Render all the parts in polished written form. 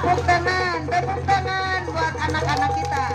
tepuk tangan buat anak-anak kita.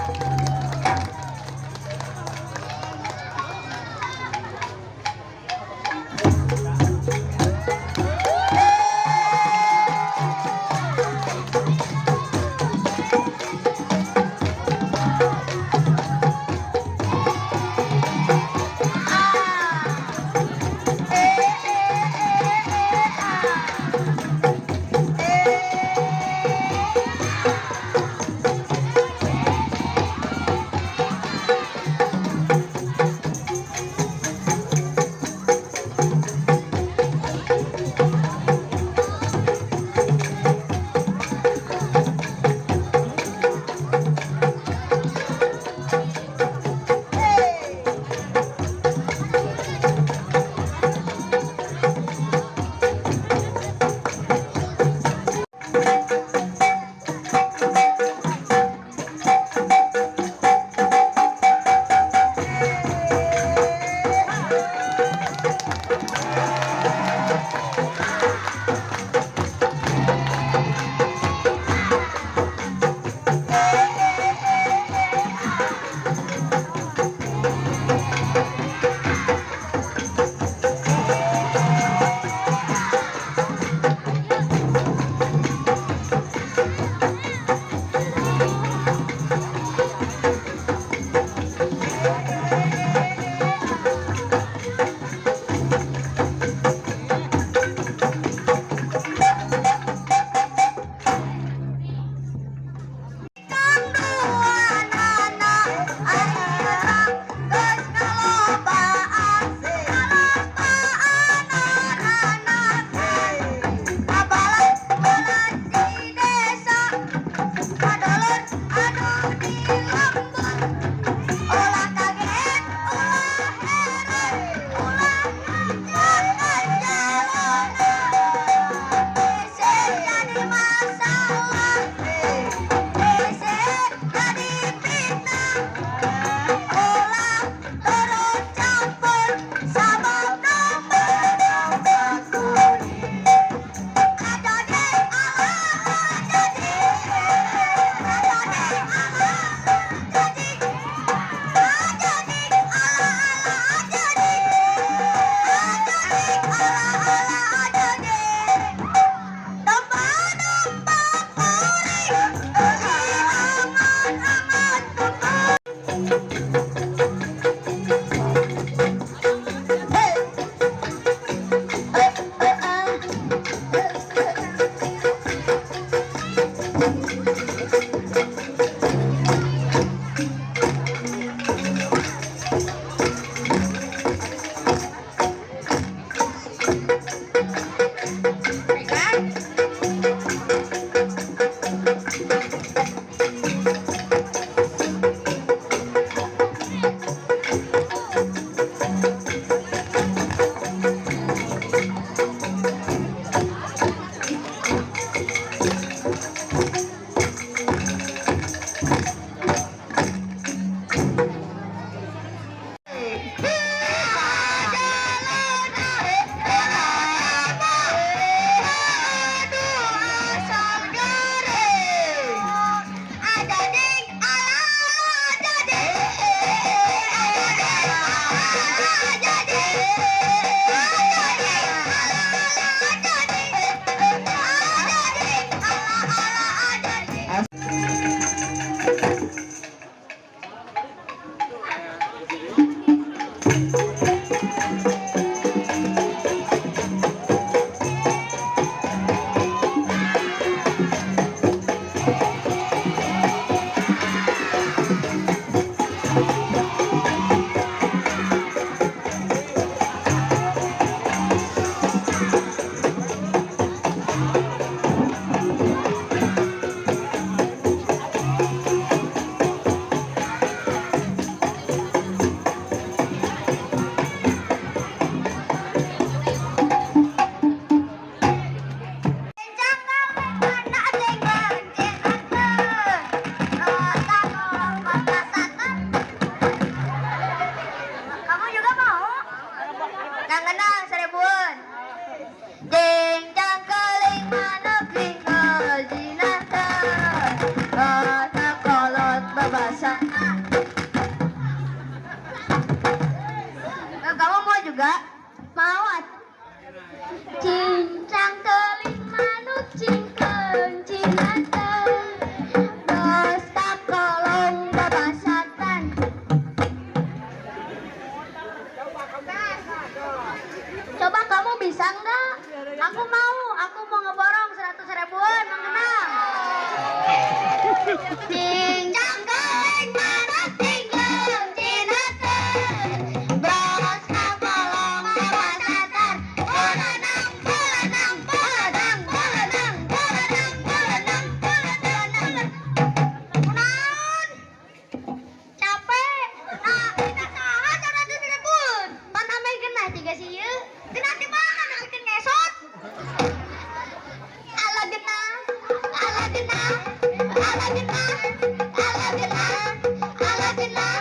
Cincang teling manuk cingkeng cinateng dos kakolong babasatan. Coba kamu bisa enggak? Aku mau ngeborong 100 ribuan mengenang. Cincang teling manuk cingkeng cinateng dos kakolong babasatan. Belenang belenang belenang belenang belenang belenang belenang. Kunaon? Capek. Nah, kita saha 100 ribuan. Pan amai genah tiga sieu. Genah di mana bikin ngesot? Ala genah, ala genah, ala genah, ala genah, ala genah.